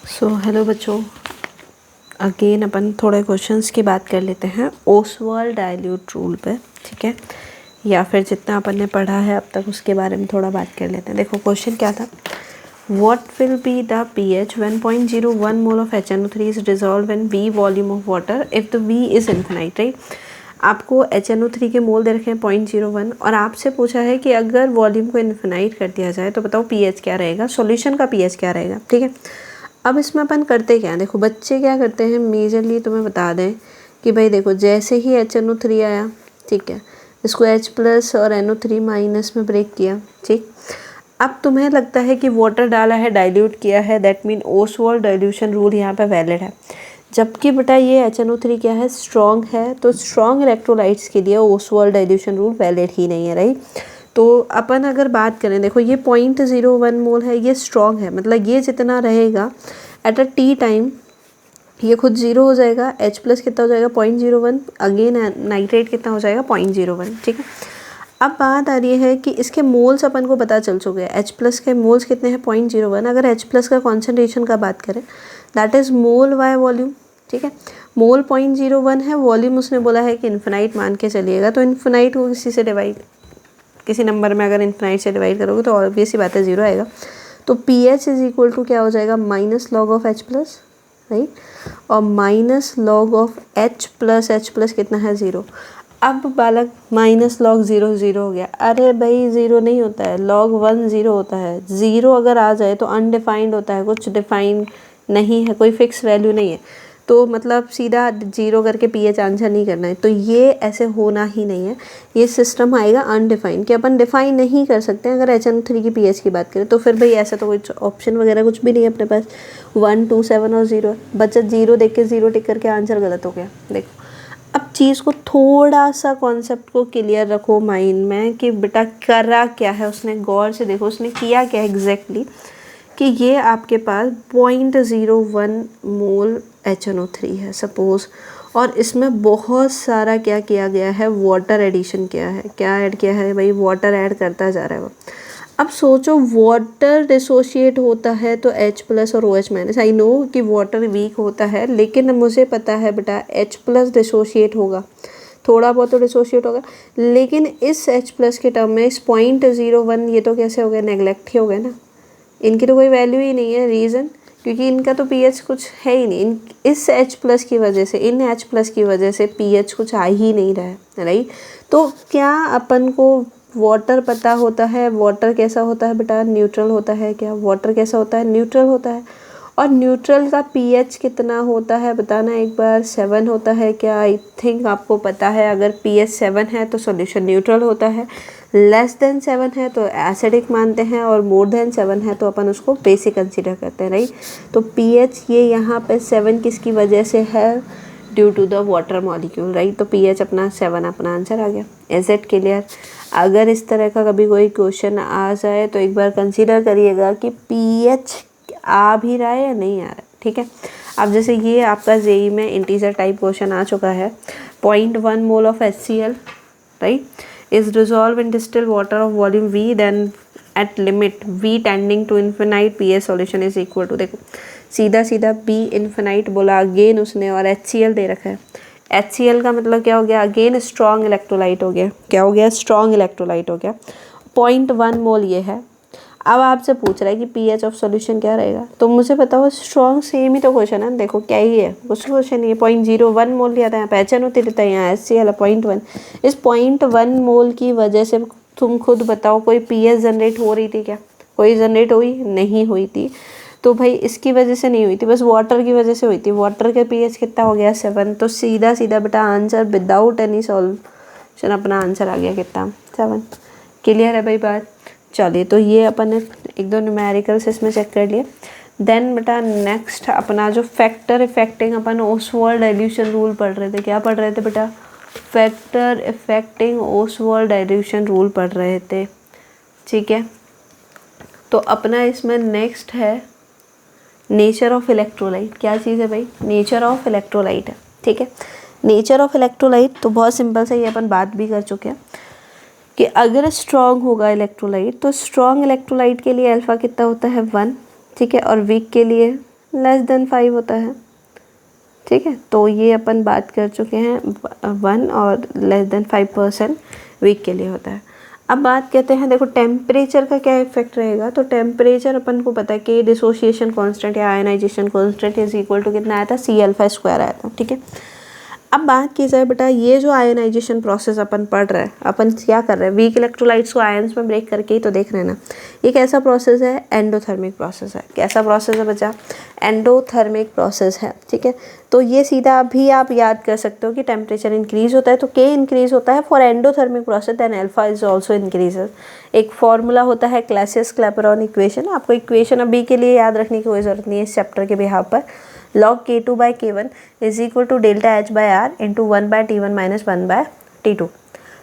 So hello बच्चों, again अपन थोड़े questions की बात कर लेते हैं ओसवाल्ड डाइल्यूट रूल पे, ठीक है। या फिर जितना अपन ने पढ़ा है अब तक उसके बारे में थोड़ा बात कर लेते हैं। देखो क्वेश्चन क्या था, what will be the pH when 0.01 mole of HNO3 is dissolve in V volume of water if the V is infinite, right. आपको HNO3 के मोल दे रखे हैं 0.01 और आपसे पूछा है कि अगर वॉल्यूम को इन्फिनाइट कर दिया जाए तो बताओ pH क्या रहेगा, सॉल्यूशन का pH क्या रहेगा, ठीक है। अब इसमें अपन करते क्या हैं, देखो बच्चे क्या करते हैं मेजरली तुम्हें बता दें कि भाई देखो जैसे ही HNO3 आया, ठीक है, इसको H+ और NO3- में ब्रेक किया, ठीक। अब तुम्हें लगता है कि वाटर डाला है, डाइल्यूट किया है, that mean Oswald dilution rule यहाँ पे वैलिड है। जबकि बेटा ये HNO3 क्या है, स्ट्रॉन्ग है, तो स्ट्रॉन्ग इलेक्ट्रोलाइट्स के लिए ओसवाल्ड डाइल्यूशन रूल वैलिड ही नहीं है, राइट। तो अपन अगर बात करें, देखो ये 0.01 मोल है, ये स्ट्रॉन्ग है, मतलब ये जितना रहेगा एट अ टी टाइम ये खुद जीरो हो जाएगा। H+ कितना हो जाएगा 0.01, अगेन नाइट्रेट कितना हो जाएगा 0.01, ठीक है। अब बात आ रही है कि इसके मोल्स अपन को पता चल चुके हैं, H+ के मोल्स कितने हैं 0.01। अगर H+ का कॉन्सेंट्रेशन का बात करें that is mole by volume, ठीक है। मोल 0.01 है, वॉल्यूम उसने बोला है कि इन्फिनाइट मान के चलिएगा, तो इन्फिनाइट को किसी से डिवाइड, किसी नंबर में अगर इन्फिनाइट से डिवाइड करोगे तो ऑब्वियस ही बात है जीरो आएगा। तो pH इज इक्वल टू क्या हो जाएगा, -log ऑफ H+, राइट, और -log ऑफ H+ कितना है 0। अब बालक -log 0 हो गया, अरे भाई 0 नहीं होता है, log 1 0 होता है। 0 अगर आ जाए तो अनडिफाइंड होता है, कुछ डिफाइन नहीं है, कोई फिक्स वैल्यू नहीं है, तो मतलब सीधा 0 करके pH आंसर नहीं करना है। तो ये ऐसे होना ही नहीं है, ये सिस्टम आएगा अनडिफाइंड, कि अपन डिफाइन नहीं कर सकते हैं। अगर HNO3 की pH की बात करें तो फिर भाई ऐसा तो कुछ ऑप्शन वगैरह कुछ भी नहीं है अपने पास, 1 2 7 और 0। बच्चा 0 देख के 0 टिक करके आंसर गलत हो गया। देखो अब चीज़ को थोड़ा सा कॉन्सेप्ट को क्लियर रखो माइंड में कि बेटा करा क्या है उसने, गौर से देखो उसने किया क्या एग्जैक्टली, कि ये आपके पास 0.01 मोल HNO3 है सपोज़, और इसमें बहुत सारा क्या किया गया है, वाटर एडिशन किया है। क्या ऐड किया है भाई, वाटर ऐड करता जा रहा है वो। अब सोचो वाटर डिसोशिएट होता है तो H+ और OH-, आई नो कि वाटर वीक होता है, लेकिन मुझे पता है बेटा H+ डिसोशिएट होगा, थोड़ा बहुत तो डिसोशिएट होगा, लेकिन इस H+ के टर्म में इस 0.01 ये तो कैसे हो गया, नेगलेक्ट ही हो गया ना, इनकी तो कोई वैल्यू ही नहीं है। रीज़न क्योंकि इनका तो pH कुछ है ही नहीं, इस H+ की वजह से, इन H+ की वजह से pH कुछ आ ही नहीं रहा है, राइट। तो क्या अपन को वाटर पता होता है, वाटर कैसा होता है बेटा, न्यूट्रल होता है। क्या वाटर कैसा होता है, न्यूट्रल होता है। और न्यूट्रल का pH कितना होता है बताना एक बार, 7 होता है क्या, आई थिंक आपको पता है। अगर pH 7 है तो सॉल्यूशन न्यूट्रल होता है, लेस देन 7 है तो एसिडिक मानते हैं, और मोर देन 7 है तो अपन उसको बेसिक कंसीडर करते हैं, राइट। तो pH ये यहाँ पे 7 किसकी वजह से है, due to the water molecule, right. तो pH अपना 7 अपना आंसर आ गया। Is it clear. अगर इस तरह का कभी कोई क्वेश्चन आ जाए तो एक बार कंसीडर करिएगा कि pH आ भी रहा है या नहीं आ रहा है, ठीक है। अब जैसे ये आपका जेई में इंटीजर टाइप क्वेश्चन आ चुका है, 0.1 mole of HCl, right, is dissolved in distilled water of volume V, then at limit V tending to infinite pH solution is equal to, देखो सीधा सीधा B infinite बोला अगेन उसने, और HCl दे रखा है। HCl का मतलब क्या हो गया, अगेन स्ट्रॉन्ग इलेक्ट्रोलाइट हो गया। क्या हो गया, स्ट्रॉन्ग इलेक्ट्रोलाइट हो गया। 0.1 मोल ये है। अब आपसे पूछ रहा है कि pH ऑफ सॉल्यूशन क्या रहेगा, तो मुझे बताओ स्ट्रॉन्ग, सेम ही तो क्वेश्चन है, देखो क्या ही है, कुछ क्वेश्चन नहीं है। 0.01 मोल लिया था, यहाँ पे HNO3 देता है, यहाँ HCl 0.1। इस 0.1 मोल की वजह से तुम खुद बताओ कोई pH जनरेट हो रही थी क्या, कोई जनरेट हुई नहीं हुई थी। तो भाई इसकी वजह से नहीं हुई थी, बस वाटर की वजह से हुई थी। वाटर के pH कितना हो गया 7, तो सीधा सीधा बेटा आंसर विदाउट एनी सॉल्यूशन अपना आंसर आ गया कितना, 7। क्लियर है भाई बात। चलिए तो ये अपन ने एक दो न्यूमेरिकल्स इसमें चेक कर लिए। देन बेटा नेक्स्ट अपना जो फैक्टर इफेक्टिंग अपन ओसवाल्ड डाइल्यूशन रूल पढ़ रहे थे, क्या पढ़ रहे थे बेटा, factor affecting Ostwald dilution rule पढ़ रहे थे, ठीक है। तो अपना इसमें नेक्स्ट है नेचर ऑफ इलेक्ट्रोलाइट। क्या चीज़ है भाई, नेचर ऑफ इलेक्ट्रोलाइट है, ठीक है। नेचर ऑफ इलेक्ट्रोलाइट तो बहुत सिंपल से ये अपन बात भी कर चुके हैं कि अगर स्ट्रॉन्ग होगा इलेक्ट्रोलाइट तो स्ट्रॉन्ग इलेक्ट्रोलाइट के लिए अल्फ़ा कितना होता है 1, ठीक है, और वीक के लिए लेस देन 5 होता है, ठीक है। तो ये अपन बात कर चुके हैं 1 और लेस देन 5% वीक के लिए होता है। अब बात करते हैं, देखो टेम्परेचर का क्या इफेक्ट रहेगा। तो टेम्परेचर अपन को पता है कि डिसोसिएशन कांस्टेंट या ionization constant is equal to कितना आया था, C∝² आया था, ठीक है। अब बात की जाए बेटा, ये जो आयनाइजेशन प्रोसेस अपन पढ़ रहे हैं, अपन क्या कर रहे हैं, वीक इलेक्ट्रोलाइट्स को आयंस में ब्रेक करके ही तो देख रहे हैं ना। ये कैसा प्रोसेस है, एंडोथर्मिक प्रोसेस है। कैसा प्रोसेस है बच्चा, एंडोथर्मिक प्रोसेस है, ठीक है। तो ये सीधा अभी आप याद कर सकते हो कि टेम्परेचर इंक्रीज होता है तो के इंक्रीज होता है for endothermic process, then alpha is also increases. एक फॉर्मूला होता है क्लासियस-क्लैपेरॉन इक्वेशन। आपको इक्वेशन अभी के लिए याद रखने की कोई ज़रूरत नहीं है इस चैप्टर के बिहाफ पर। log K2/K1 is equal to delta H/R into 1/T1 minus 1/T2।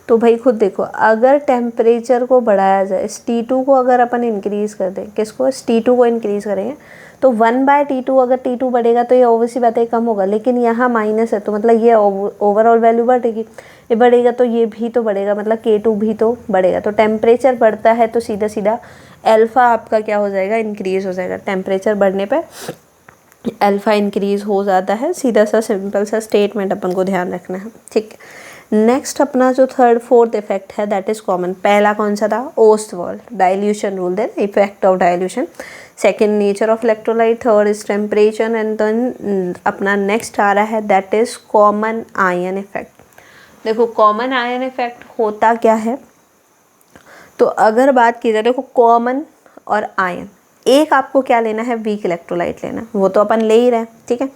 तो भाई खुद देखो, अगर टेम्परेचर को बढ़ाया जाए, इस T2 को अगर अपन इंक्रीज़ कर दें, किसको, इस T2 को इंक्रीज़ करेंगे तो 1/T2, अगर T2 बढ़ेगा तो ये ऑब्वियसली बात है कम होगा, लेकिन यहाँ माइनस है तो मतलब ये ओवरऑल वैल्यू बढ़ेगी। ये बढ़ेगा तो ये भी तो बढ़ेगा, मतलब K2 भी तो बढ़ेगा। तो टेम्परेचर बढ़ता है तो सीधा सीधा अल्फ़ा आपका क्या हो जाएगा, इंक्रीज़ हो जाएगा। टेम्परेचर बढ़ने पर अल्फ़ा इंक्रीज़ हो जाता है, सीधा सा सिंपल सा स्टेटमेंट अपन को ध्यान रखना है, ठीक। नेक्स्ट अपना जो थर्ड फोर्थ इफेक्ट है दैट इज कॉमन। पहला कौन सा था, Ostwald dilution rule, then effect of dilution. Second nature of electrolyte, third is temperature, and then अपना नेक्स्ट आ रहा है that is common ion effect. देखो कॉमन आयन इफेक्ट होता क्या है, तो अगर बात की जाए, देखो कॉमन और आयन, एक आपको क्या लेना है, वीक इलेक्ट्रोलाइट लेना, वो तो अपन ले ही रहे हैं, ठीक है।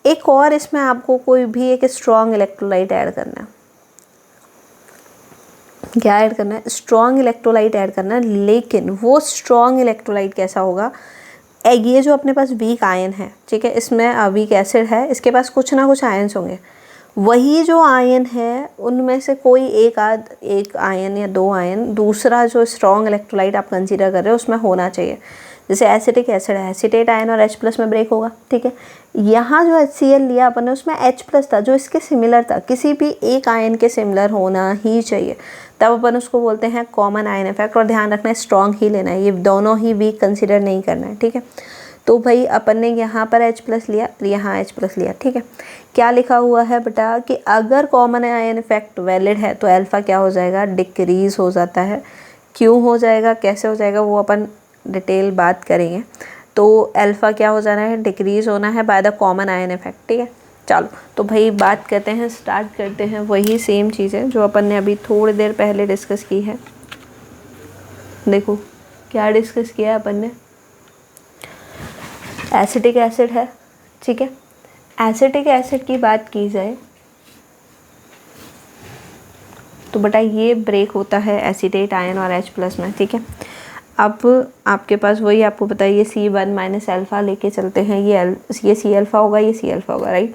एक और इसमें आपको कोई भी एक स्ट्रॉन्ग इलेक्ट्रोलाइट ऐड करना है। क्या ऐड करना है, स्ट्रॉन्ग इलेक्ट्रोलाइट ऐड करना है। लेकिन वो स्ट्रॉन्ग इलेक्ट्रोलाइट कैसा होगा, ये जो अपने पास वीक आयन है, ठीक है, इसमें वीक एसिड है, इसके पास कुछ ना कुछ आयन्स होंगे। वही जो आयन है उनमें से कोई एक आयन या दो आयन दूसरा जो स्ट्रॉन्ग इलेक्ट्रोलाइट आप कंसीडर कर रहे हो उसमें होना चाहिए। जैसे एसिटिक एसिड है, एसिटेट आयन और H+ में ब्रेक होगा, ठीक है। यहाँ जो HCl लिया अपन ने उसमें H+ था जो इसके सिमिलर था, किसी भी एक आयन के सिमिलर होना ही चाहिए, तब अपन उसको बोलते हैं कॉमन आयन इफेक्ट। और ध्यान रखना है स्ट्रॉन्ग ही लेना है, ये दोनों ही वीक कंसिडर नहीं करना है, ठीक है। तो भाई अपन ने यहाँ पर H+ लिया, यहाँ H+ लिया, ठीक है। क्या लिखा हुआ है बेटा कि अगर कॉमन आयन इफेक्ट वैलिड है तो अल्फ़ा क्या हो जाएगा, डिक्रीज़ हो जाता है। क्यों हो जाएगा, कैसे हो जाएगा, वो अपन डिटेल बात करेंगे। तो अल्फ़ा क्या हो जाना है, डिक्रीज़ होना है by the common ion effect, ठीक है। चलो तो भाई बात करते हैं, स्टार्ट करते हैं वही सेम चीज़ें जो अपन ने अभी थोड़ी देर पहले डिस्कस की है। देखो क्या डिस्कस किया है अपन ने, एसिटिक एसिड है, ठीक है। एसिटिक एसिड की बात की जाए तो बेटा ये ब्रेक होता है एसिटेट आयन और H+ में, ठीक है। अब आपके पास वही आपको पता है, ये C1 माइनस अल्फ़ा लेके चलते हैं, ये C∝ होगा, ये C∝ होगा, राइट।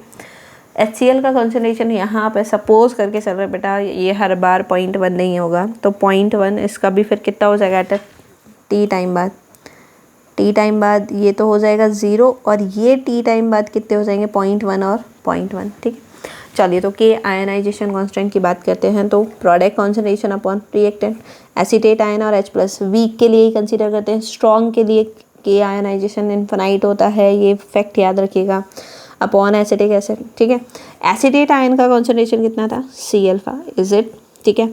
HCl का कॉन्सेंट्रेशन यहाँ पे सपोज करके चल रहा है बेटा, ये हर बार 0.1 नहीं होगा, तो 0.1 इसका भी फिर कितना हो जाएगा एट T टाइम बाद, T टाइम बाद ये तो हो जाएगा 0, और ये T टाइम बाद कितने हो जाएंगे 0.1 और 0.1, ठीक है। चलिए तो के आयनाइजेशन कांस्टेंट की बात करते हैं, तो product concentration upon reactant, acetate ion और H+, वीक के लिए कंसीडर करते हैं, स्ट्रॉन्ग के लिए के आयनाइजेशन इनफाइनाइट होता है, ये फैक्ट याद रखिएगा, अपॉन एसिटिक एसिड, ठीक है। एसिटेट आयन का कॉन्सेंट्रेशन कितना था, C∝, इज इट, ठीक है।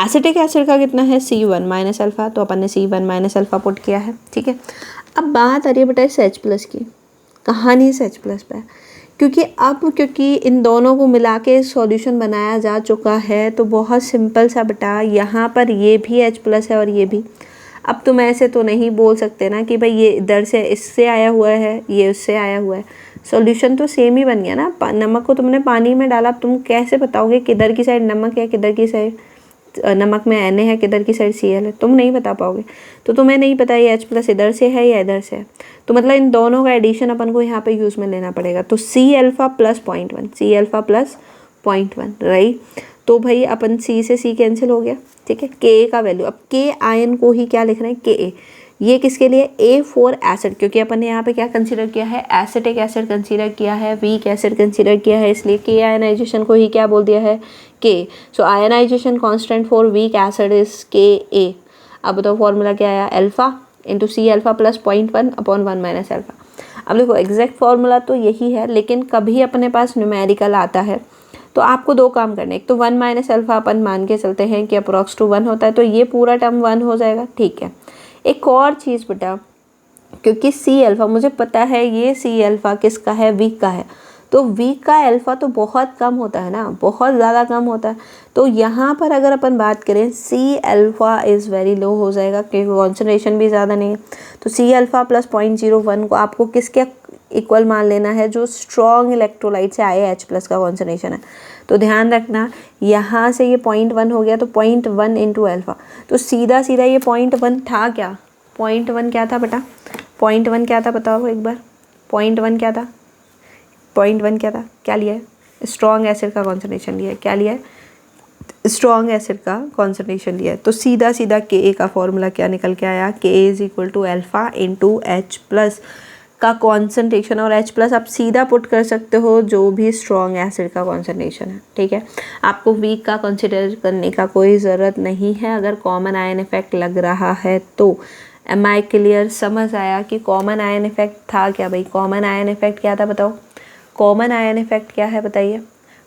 एसिटिक एसिड का कितना है, C1 माइनस अल्फ़ा, तो अपन ने C1 माइनस अल्फ़ा पुट किया है, ठीक है। अब बात आ रही है बेटा इस H+ की, कहानी इस H+ पे, क्योंकि इन दोनों को मिला के सॉल्यूशन बनाया जा चुका है, तो बहुत सिंपल सा बेटा, यहाँ पर ये भी H+ है और ये भी। अब तुम ऐसे तो नहीं बोल सकते ना कि भाई ये इधर से इससे आया हुआ है, ये उससे आया हुआ है, सॉल्यूशन तो सेम ही बन गया ना। नमक को तुमने पानी में डाला, अब तुम कैसे बताओगे किधर की साइड नमक है, किधर की साइड नमक में Na है, किधर की साइड Cl है, तुम नहीं बता पाओगे। तो तुम्हें नहीं पता ये H+ इधर से है या इधर से है, तो मतलब इन दोनों का एडिशन अपन को यहाँ पे यूज़ में लेना पड़ेगा। तो C∝ + 0.1, C∝ + 0.1, राइट। तो भाई अपन C से C कैंसिल हो गया, ठीक है। Ka का वैल्यू, अब K आयन को ही क्या लिख रहे हैं, Ka, ये किसके लिए, A फॉर एसिड, क्योंकि अपन ने यहाँ पे क्या कंसीडर किया है, एसिटिक एसिड कंसीडर किया है, वीक एसिड कंसीडर किया है, इसलिए के आयनाइजेशन को ही क्या बोल दिया है, K। So ionization constant for weak acid is Ka। अब बताओ फॉर्मूला क्या आया, alpha into C∝ + 0.1 upon 1 minus alpha. अब देखो एग्जैक्ट फॉर्मूला तो यही है, लेकिन कभी अपने पास न्यूमेरिकल आता है तो आपको दो काम करने, एक तो 1 माइनस अल्फ़ा अपन मान के चलते हैं कि अप्रॉक्स टू 1 होता है, तो ये पूरा टर्म 1 हो जाएगा, ठीक है। एक और चीज़ बेटा, क्योंकि सी अल्फ़ा मुझे पता है ये सी अल्फ़ा किसका है, वीक का है, तो वीक का अल्फ़ा तो बहुत कम होता है ना, बहुत ज़्यादा कम होता है। तो यहाँ पर अगर अपन बात करें C alpha is very low हो जाएगा, क्योंकि कॉन्सेंट्रेशन भी ज़्यादा नहीं है। तो सी अल्फ़ा प्लस 0.01 को आपको किसके इक्वल मान लेना है, जो स्ट्रॉन्ग इलेक्ट्रोलाइट से आए H प्लस का कॉन्सेंट्रेशन है। तो ध्यान रखना यहाँ से ये 0.1 हो गया, तो 0.1 इंटू अल्फ़ा, तो सीधा सीधा ये 0.1 था क्या, 0.1 क्या था बेटा, 0.1 क्या था बताओ एक बार, 0.1 क्या था, 0.1 क्या था, क्या लिया है, स्ट्रॉन्ग एसिड का कॉन्सेंट्रेशन लिया है, क्या लिया है, स्ट्रॉन्ग एसिड का कॉन्सेंट्रेशन लिया है। तो सीधा सीधा के का फॉर्मूला क्या निकल के आया, K is equal to alpha into H plus का कॉन्सेंट्रेशन, और H प्लस आप सीधा पुट कर सकते हो जो भी स्ट्रॉन्ग एसिड का कॉन्सेंट्रेशन है, ठीक है। आपको वीक का कंसिडर करने का कोई ज़रूरत नहीं है अगर कॉमन आयन इफेक्ट लग रहा है तो। एम आई क्लियर, समझ आया कि कॉमन आयन इफेक्ट था क्या भाई, कॉमन आयन इफेक्ट क्या था बताओ, कॉमन आयन इफेक्ट क्या है बताइए।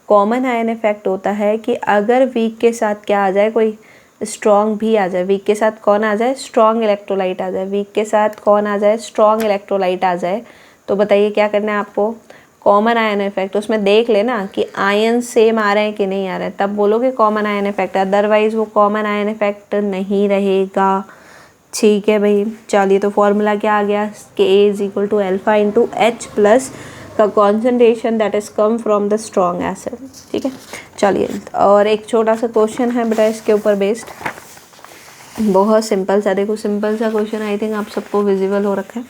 कॉमन आयन इफेक्ट होता है कि अगर वीक के साथ क्या आ जाए, कोई स्ट्रॉन्ग भी आ जाए, वीक के साथ कौन आ जाए, स्ट्रॉन्ग इलेक्ट्रोलाइट आ जाए, वीक के साथ कौन आ जाए, स्ट्रॉन्ग इलेक्ट्रोलाइट आ जाए, तो बताइए क्या करना है आपको, कॉमन आयन इफेक्ट उसमें देख लेना कि आयन सेम आ रहे हैं कि नहीं आ रहे हैं, तब बोलोगे कॉमन आयन इफेक्ट, अदरवाइज वो कॉमन आयन इफेक्ट नहीं रहेगा, ठीक है भाई। चलिए तो फॉर्मूला क्या आ गया, K is equal to alpha into H plus का concentration that is come from the strong acid, ठीक है। चलिए और एक छोटा सा क्वेश्चन है बेटा इसके ऊपर बेस्ड, बहुत सिंपल सा, देखो सिंपल सा क्वेश्चन, आई थिंक आप सबको विजिबल हो रखा है।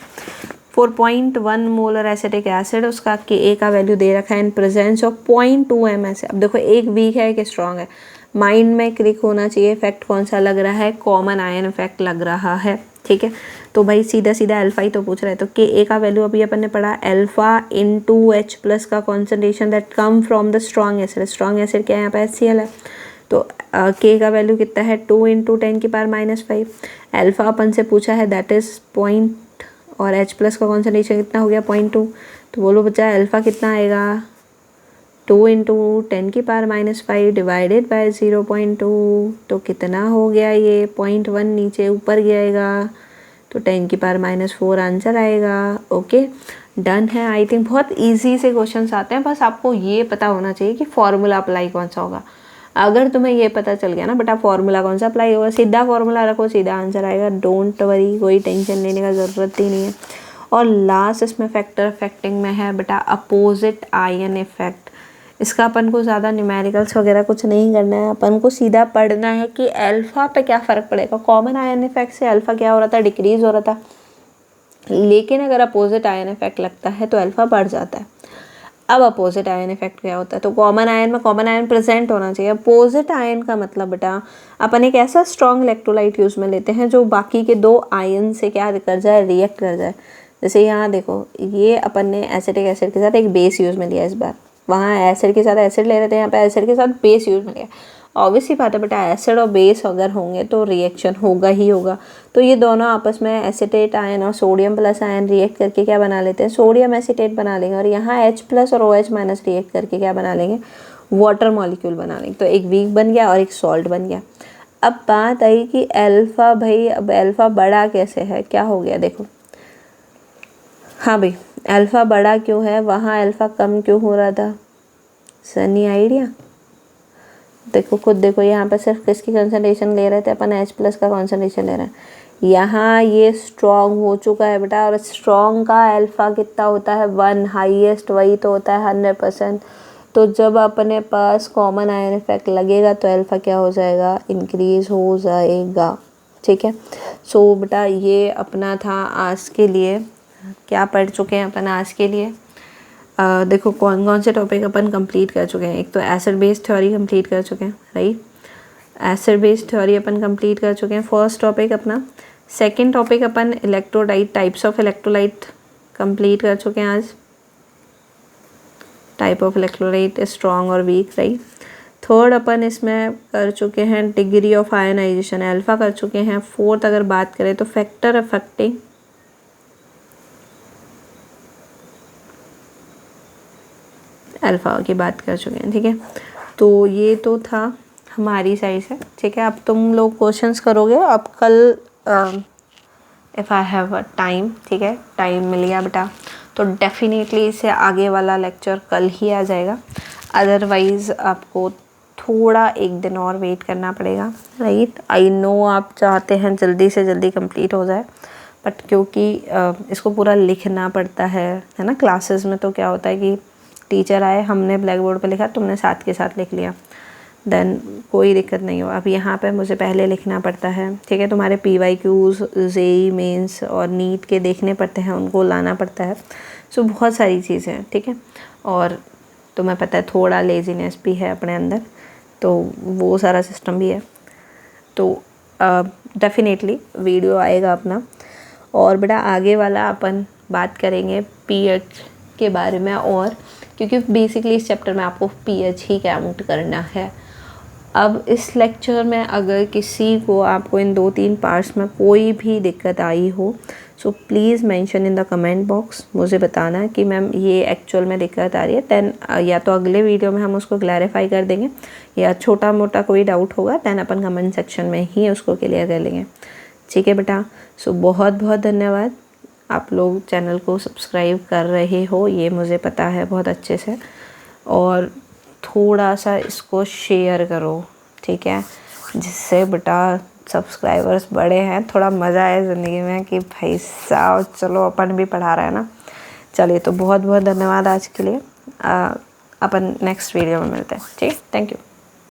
4.1 मोलर एसिटिक एसिड, उसका के का वैल्यू दे रखा है इन प्रेजेंस ऑफ 0.2 mS। अब देखो एक वीक है एक स्ट्रॉन्ग है, माइंड में क्लिक होना चाहिए इफेक्ट कौन सा लग रहा है, कॉमन आयन इफेक्ट लग रहा है, ठीक है। तो भाई सीधा सीधा अल्फा ही तो पूछ रहा है, तो के का वैल्यू अभी अपन ने पढ़ा अल्फा इंटू एच प्लस का concentration that come from the strong acid, strong acid क्या है यहाँ पे HCl है, तो के का वैल्यू कितना है 2 इंटू 10⁻⁻5, अल्फा अपन से पूछा है दैट इज़ पॉइंट, और H प्लस का कॉन्सेंट्रेशन कितना हो गया 0.2, तो बोलो बच्चा अल्फ़ा कितना आएगा 2 इंटू 10⁻⁻5 डिवाइडेड बाय 0.2, तो कितना हो गया ये 0.1 नीचे ऊपर जाएगा, तो 10⁻⁻4 आंसर आएगा। ओके डन है। आई थिंक बहुत इजी से क्वेश्चंस आते हैं, बस आपको ये पता होना चाहिए कि फॉर्मूला अप्लाई कौन सा होगा। अगर तुम्हें ये पता चल गया ना बेटा फॉर्मूला कौन सा अप्लाई होगा, सीधा फॉर्मूला रखो सीधा आंसर आएगा, डोंट वरी, कोई टेंशन लेने का ज़रूरत ही नहीं है। और लास्ट इसमें फैक्टर इफेक्टिंग में है बेटा अपोजिट आयन इफेक्ट, इसका अपन को ज़्यादा न्यूमेरिकल्स वगैरह कुछ नहीं करना है, अपन को सीधा पढ़ना है कि अल्फ़ा पे क्या फ़र्क पड़ेगा। कॉमन आयन इफेक्ट से अल्फ़ा क्या हो रहा था, डिक्रीज़ हो रहा था, लेकिन अगर अपोजिट आयन इफेक्ट लगता है तो अल्फ़ा बढ़ जाता है। अब अपोजिट आयन इफेक्ट क्या होता है, तो कॉमन आयन में कॉमन आयन प्रेजेंट होना चाहिए। अपोजिट आयन का मतलब बेटा अपन एक ऐसा स्ट्रॉन्ग इलेक्ट्रोलाइट यूज़ में लेते हैं जो बाकी के दो आयन से क्या कर जाए, रिएक्ट कर जाए। जैसे यहाँ देखो ये अपन ने एसिटिक एसिड के साथ एक बेस यूज़ में लिया, इस बार वहाँ एसिड के साथ एसिड ले रहे थे, यहाँ पे एसिड के साथ बेस यूज़ में लिया। ऑब्वियसली बात है बेटा एसिड और बेस अगर होंगे तो रिएक्शन होगा ही होगा। तो ये दोनों आपस में एसिटेट आयन और सोडियम प्लस आयन रिएक्ट करके क्या बना लेते हैं, सोडियम एसिटेट बना लेंगे, और यहाँ H प्लस और OH माइनस रिएक्ट करके क्या बना लेंगे, वाटर मॉलिक्यूल बना लेंगे। तो एक वीक बन गया और एक सॉल्ट बन गया। अब बात आई कि अल्फ़ा, भाई अब अल्फ़ा बड़ा कैसे है, क्या हो गया देखो, हाँ भाई अल्फ़ा बड़ा क्यों है, वहाँ अल्फ़ा कम क्यों हो रहा था, सनी आइडिया। देखो खुद देखो यहाँ पे सिर्फ किसकी कंसंट्रेशन ले रहे थे अपन, H प्लस का कंसंट्रेशन ले रहे हैं। यहाँ ये स्ट्रॉन्ग हो चुका है बेटा, और स्ट्रॉन्ग का अल्फ़ा कितना होता है 1, हाईएस्ट वही तो होता है 100%। तो जब अपने पास कॉमन आयन इफेक्ट लगेगा तो अल्फ़ा क्या हो जाएगा, इंक्रीज़ हो जाएगा, ठीक है। सो बेटा ये अपना था आज के लिए, क्या पढ़ चुके हैं अपन आज के लिए। देखो कौन कौन से टॉपिक अपन कंप्लीट कर चुके हैं। एक तो एसिड बेस्ड थ्योरी कंप्लीट कर चुके हैं, राइट, एसिड बेस्ड थ्योरी अपन कंप्लीट कर चुके हैं, फर्स्ट टॉपिक अपना। Second topic upon electrolyte, types of electrolyte complete कर चुके हैं आज, टाइप ऑफ इलेक्ट्रोलाइट स्ट्रॉन्ग और वीक, राइट। थर्ड अपन इसमें कर चुके हैं डिग्री ऑफ आयनाइजेशन, अल्फ़ा कर चुके हैं। फोर्थ अगर बात करें तो फैक्टर अफेक्टिंग अल्फ़ा की बात कर चुके हैं, ठीक है। तो ये तो था हमारी साइड से, ठीक है। अब तुम लोग क्वेश्चंस करोगे। अब कल if I have a time, ठीक है, टाइम मिल गया बेटा, तो डेफिनेटली इससे आगे वाला लेक्चर कल ही आ जाएगा। अदरवाइज़ आपको थोड़ा एक दिन और वेट करना पड़ेगा, राइट। आई नो आप चाहते हैं जल्दी से जल्दी कंप्लीट हो जाए, बट क्योंकि इसको पूरा लिखना पड़ता है ना। क्लासेस में तो क्या होता है कि टीचर आए, हमने ब्लैक बोर्ड पर लिखा, तुमने साथ के साथ लिख लिया, देन कोई दिक्कत नहीं हो। अब यहाँ पे मुझे पहले लिखना पड़ता है, ठीक है। तुम्हारे PYQs, जेई मेंस और नीट के देखने पड़ते हैं, उनको लाना पड़ता है। सो बहुत सारी चीज़ें हैं, ठीक है। और तुम्हें पता है थोड़ा लेजीनेस भी है अपने अंदर, तो वो सारा सिस्टम भी है। तो डेफिनेटली वीडियो आएगा अपना। और बेटा आगे वाला अपन बात करेंगे पीएच के बारे में, और क्योंकि बेसिकली इस चैप्टर में आपको पीएच ही काउंट करना है। अब इस लेक्चर में अगर किसी को आपको इन 2-3 पार्ट्स में कोई भी दिक्कत आई हो, so please mention in the comment box, मुझे बताना कि मैम ये एक्चुअल में दिक्कत आ रही है। दैन या तो अगले वीडियो में हम उसको क्लैरिफाई कर देंगे, या छोटा मोटा कोई डाउट होगा दैन अपन कमेंट सेक्शन में ही उसको क्लियर कर लेंगे, ठीक है बेटा। सो बहुत बहुत धन्यवाद। आप लोग चैनल को सब्सक्राइब कर रहे हो, ये मुझे पता है बहुत अच्छे से, और थोड़ा सा इसको शेयर करो, ठीक है, जिससे बेटा सब्सक्राइबर्स बढ़े हैं, थोड़ा मज़ा आए ज़िंदगी में कि भाई साहब चलो अपन भी पढ़ा रहे हैं ना। चलिए, तो बहुत बहुत धन्यवाद आज के लिए। अपन नेक्स्ट वीडियो में मिलते हैं, ठीक है। Thank you.